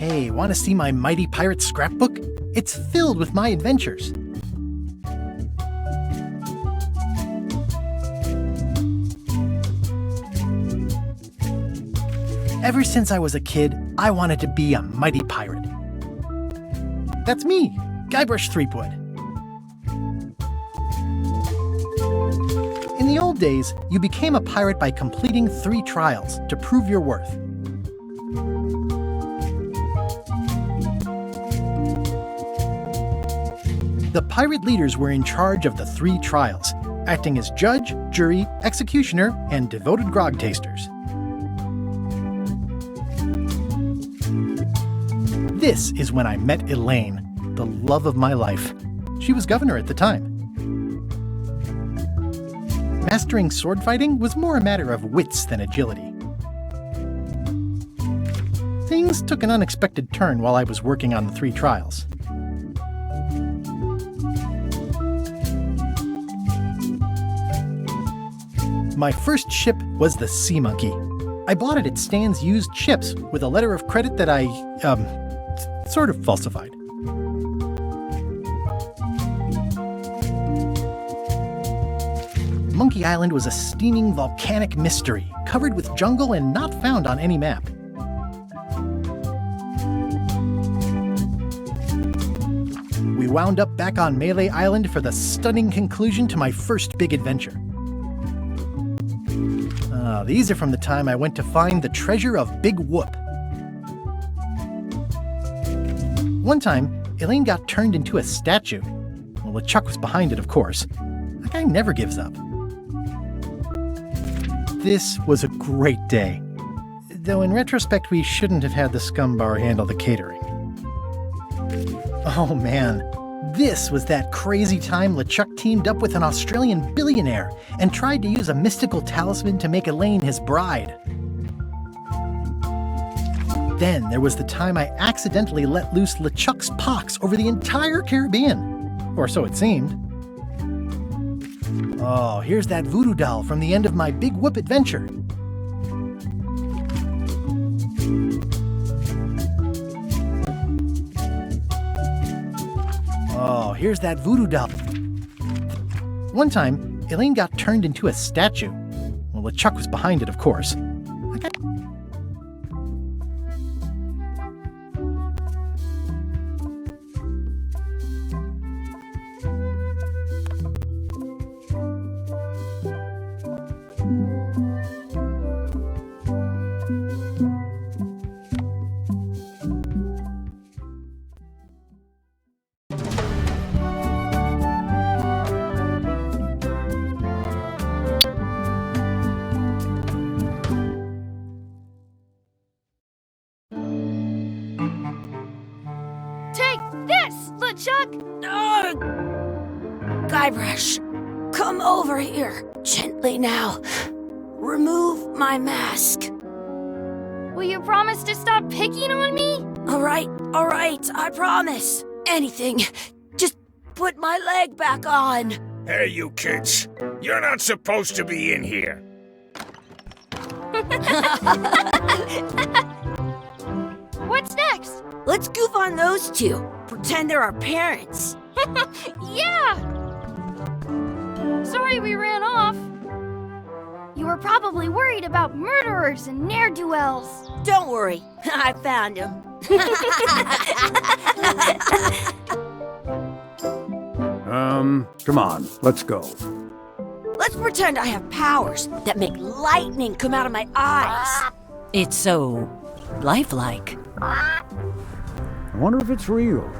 Hey, want to see my mighty pirate scrapbook? It's filled with my adventures. Ever since I was a kid, I wanted to be a mighty pirate. That's me, Guybrush Threepwood. In the old days, you became a pirate by completing 3 trials to prove your worth. The pirate leaders were in charge of the 3 trials, acting as judge, jury, executioner, and devoted grog tasters. This is when I met Elaine, the love of my life. She was governor at the time. Mastering sword fighting was more a matter of wits than agility. Things took an unexpected turn while I was working on the 3 trials. My first ship was the Sea Monkey. I bought it at Stan's used ships with a letter of credit that I, sort of falsified. Monkey Island was a steaming volcanic mystery, covered with jungle and not found on any map. We wound up back on Melee Island for the stunning conclusion to my first big adventure. These are from the time I went to find the treasure of Big Whoop. One time, Elaine got turned into a statue. Well, LeChuck was behind it, of course. That guy never gives up. This was a great day. Though in retrospect, we shouldn't have had the scumbar handle the catering. Oh man, this was that crazy time LeChuck teamed up with an Australian billionaire and tried to use a mystical talisman to make Elaine his bride. Then there was the time I accidentally let loose LeChuck's pox over the entire Caribbean. Or so it seemed. Oh, here's that voodoo doll from the end of my Big Whoop adventure. Oh, here's that voodoo doll. One time, Elaine got turned into a statue. Well, LeChuck was behind it, of course. Guybrush, come over here. Gently now. Remove my mask. Will you promise to stop picking on me? All right, I promise. Anything. Just put my leg back on. Hey, you kids. You're not supposed to be in here. What's next? Let's goof on those 2. Pretend they're our parents. Yeah! Sorry we ran off. You were probably worried about murderers and ne'er-do-wells. Don't worry, I found him. Come on, let's go. Let's pretend I have powers that make lightning come out of my eyes. It's so lifelike. I wonder if it's real.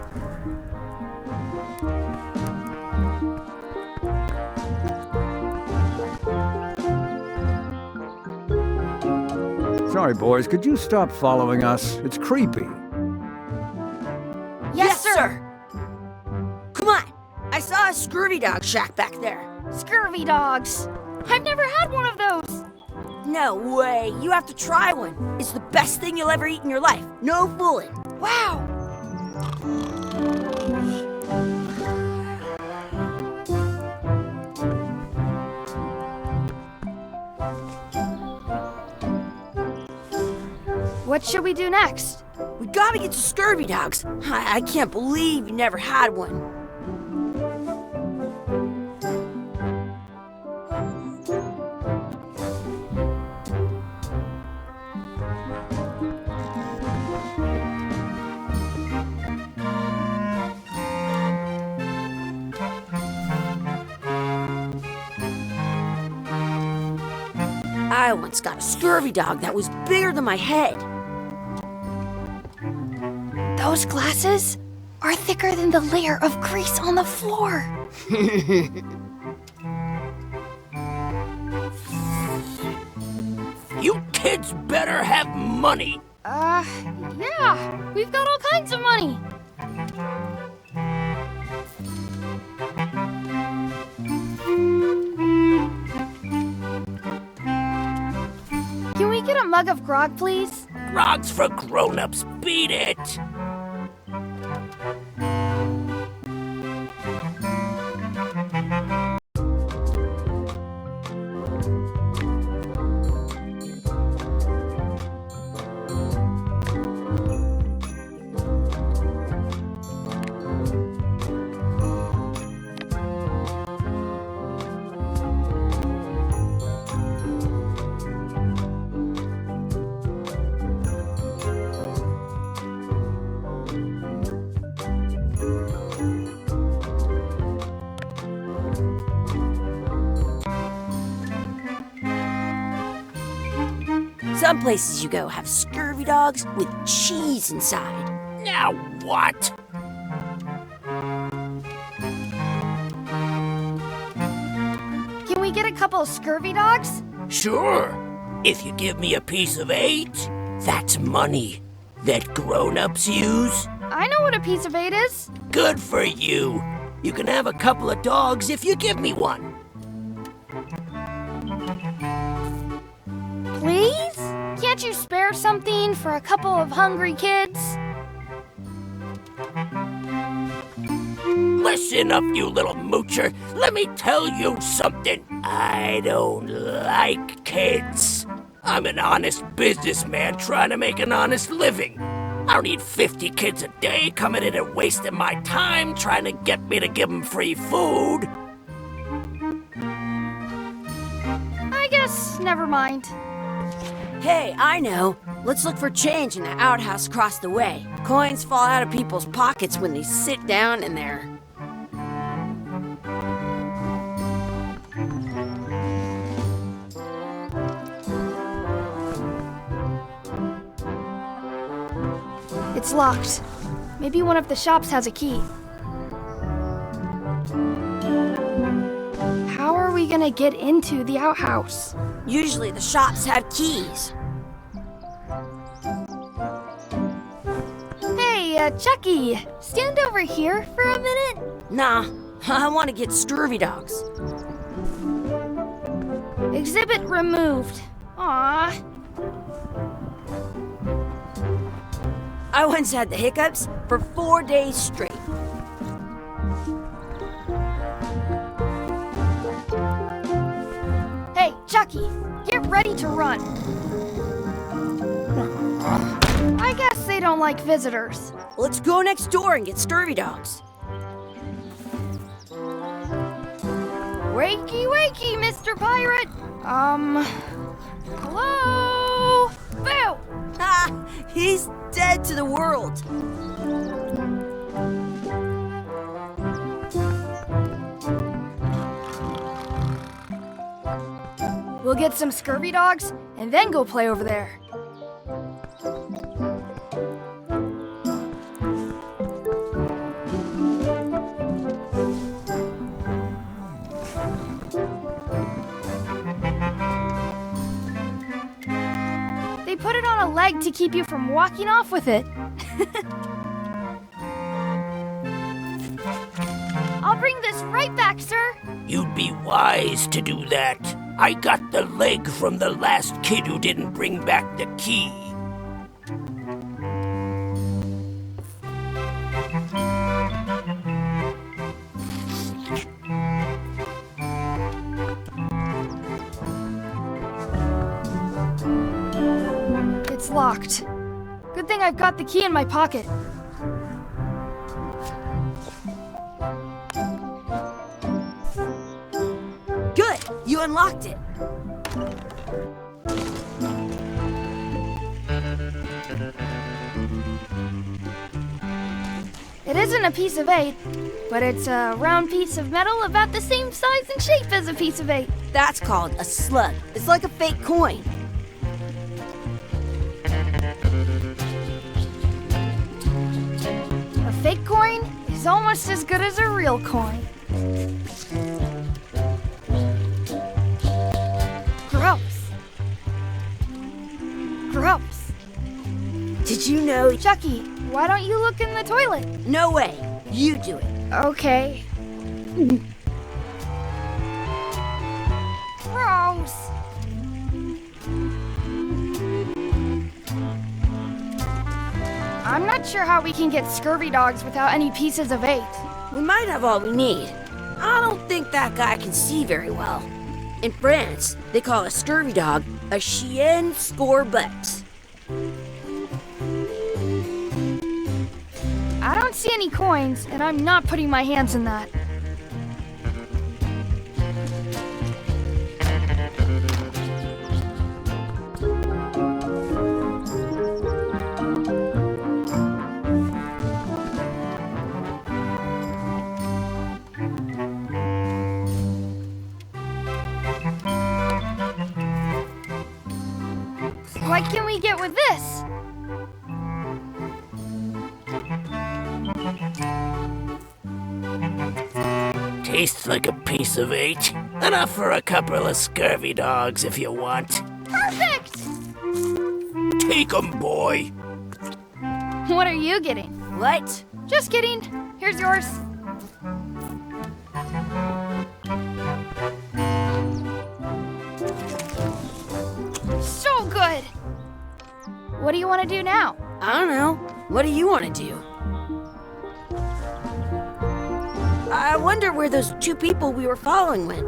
Sorry, boys, could you stop following us? It's creepy. Yes, sir. Come on. I saw a scurvy dog shack back there. Scurvy dogs. I've never had one of those. No way. You have to try one. It's the best thing you'll ever eat in your life. No fooling. Wow. What should we do next? We gotta get to scurvy dogs. I can't believe you never had one. I once got a scurvy dog that was bigger than my head. Those glasses are thicker than the layer of grease on the floor. You kids better have money. Yeah, we've got all kinds of money. Can we get a mug of grog, please? Grog's for grown-ups. Beat it. Some places you go have scurvy dogs with cheese inside. Now what? Can we get a couple of scurvy dogs? Sure. If you give me a piece of 8, that's money that grown-ups use. I know what a piece of 8 is. Good for you. You can have a couple of dogs if you give me one. Please? Can't you spare something for a couple of hungry kids? Listen up, you little moocher. Let me tell you something. I don't like kids. I'm an honest businessman trying to make an honest living. I don't need 50 kids a day coming in and wasting my time trying to get me to give them free food. I guess never mind. Hey, I know. Let's look for change in the outhouse across the way. Coins fall out of people's pockets when they sit down in there. It's locked. Maybe one of the shops has a key. How are we gonna get into the outhouse? Usually the shops have keys. Hey, Chucky, stand over here for a minute. Nah, I want to get scurvy dogs. Exhibit removed. Aww. I once had the hiccups for 4 days straight. Hey, Chucky, get ready to run. I guess they don't like visitors. Let's go next door and get scurvy dogs. Wakey, wakey, Mr. Pirate. Hello? Boo! Ha! He's dead to the world. We'll get some scurvy dogs and then go play over there. They put it on a leg to keep you from walking off with it. I'll bring this right back, sir. You'd be wise to do that. I got the leg from the last kid who didn't bring back the key. It's locked. Good thing I've got the key in my pocket. Good, you unlocked it. It isn't a piece of 8, but it's a round piece of metal about the same size and shape as a piece of 8. That's called a slug. It's like a fake coin. A fake coin is almost as good as a real coin. Gross. Gross. Did you know? Chucky, why don't you look in the toilet? No way. You do it. Okay. Gross. I'm not sure how we can get scurvy dogs without any pieces of 8. We might have all we need. I don't think that guy can see very well. In France, they call a scurvy dog a chien scorbut. I don't see any coins, and I'm not putting my hands in that. What can we get with this? Tastes like a piece of 8. Enough for a couple of scurvy dogs if you want. Perfect! Take 'em, boy. What are you getting? What? Just kidding. Here's yours. So good! What do you want to do now? I don't know. What do you want to do? I wonder where those 2 people we were following went.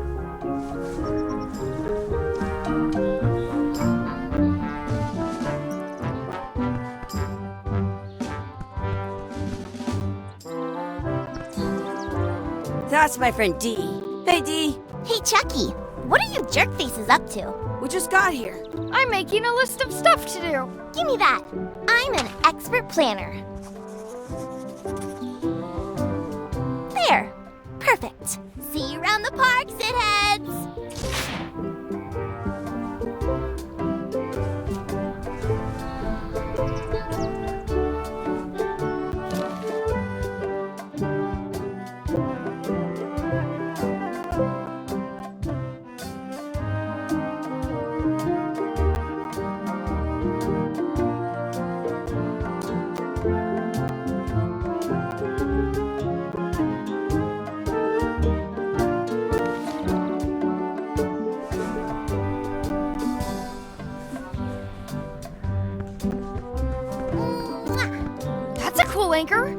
That's my friend Dee. Hey, Dee. Hey, Chucky, what are you jerk faces up to? We just got here. I'm making a list of stuff to do. Give me that. I'm an expert planner. There. Perfect. See you around the park, shitheads. That's a cool anchor.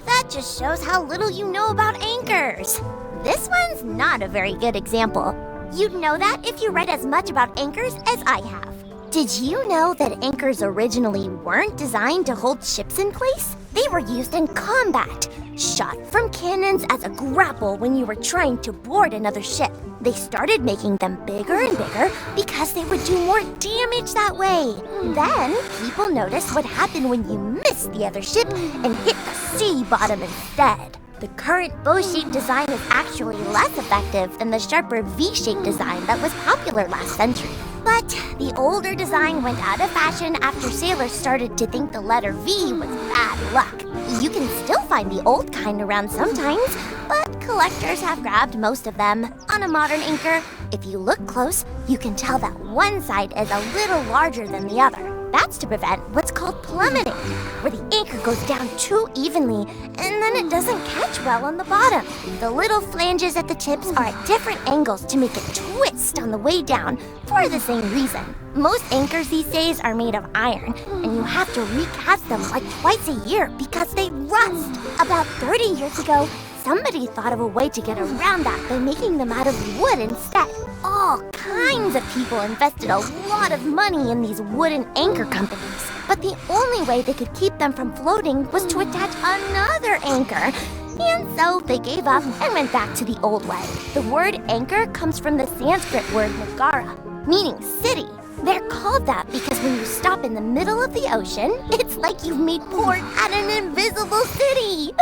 That just shows how little you know about anchors. This one's not a very good example. You'd know that if you read as much about anchors as I have. Did you know that anchors originally weren't designed to hold ships in place? They were used in combat, shot from cannons as a grapple when you were trying to board another ship. They started making them bigger and bigger because they would do more damage that way. Then, people noticed what happened when you missed the other ship and hit the sea bottom instead. The current bow-shaped design is actually less effective than the sharper V-shaped design that was popular last century. But the older design went out of fashion after sailors started to think the letter V was bad luck. You can still find the old kind around sometimes, but collectors have grabbed most of them. On a modern anchor, if you look close, you can tell that one side is a little larger than the other. That's to prevent what's called plummeting, where the anchor goes down too evenly and then it doesn't catch well on the bottom. The little flanges at the tips are at different angles to make it twist on the way down for the same reason. Most anchors these days are made of iron, and you have to recast them like twice a year because they rust. About 30 years ago, somebody thought of a way to get around that by making them out of wood instead. All kinds of people invested a lot of money in these wooden anchor companies. But the only way they could keep them from floating was to attach another anchor. And so they gave up and went back to the old way. The word anchor comes from the Sanskrit word nagara, meaning city. They're called that because when you stop in the middle of the ocean, it's like you've made port at an invisible city.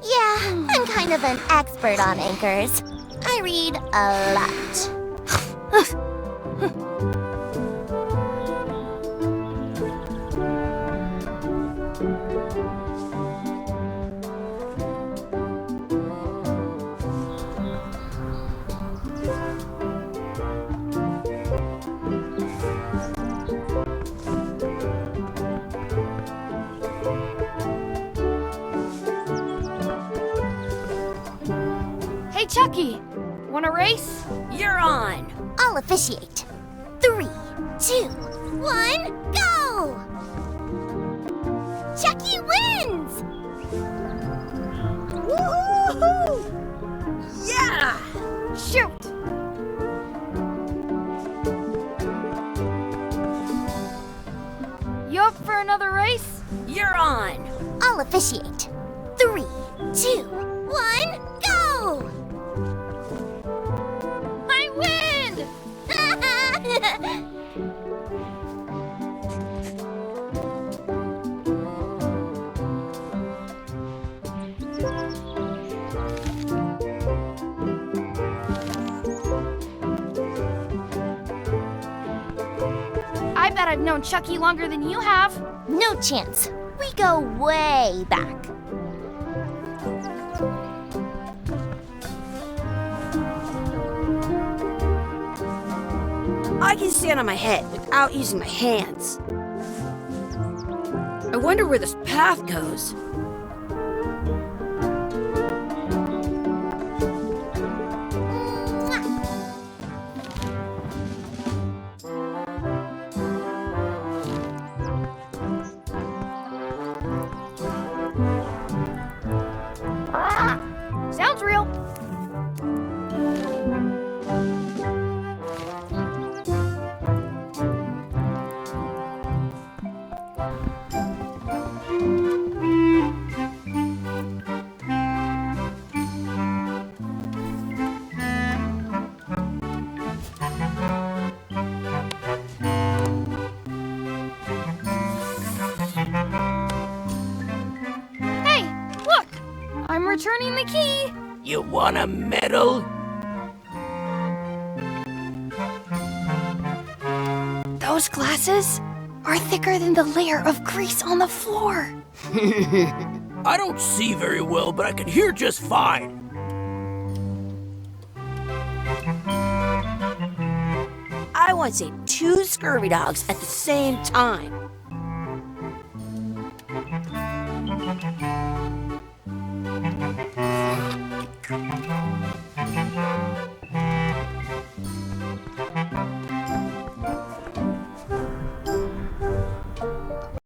Yeah, I'm kind of an expert on anchors. I read a lot. Hey, Chucky, wanna race? You're on. I'll officiate. 3, 2, 1, go! Chucky wins! Woohoo! Yeah! Shoot! You up for another race? You're on. I'll officiate. 3, 2, 1, go! I win! I bet I've known Chucky longer than you have. No chance. We go way back. I can stand on my head without using my hands. I wonder where this path goes. Sounds real. Hey, look! I'm returning the key. You want a medal? Those glasses are thicker than the layer of grease on the floor. I don't see very well, but I can hear just fine. I once saved 2 scurvy dogs at the same time.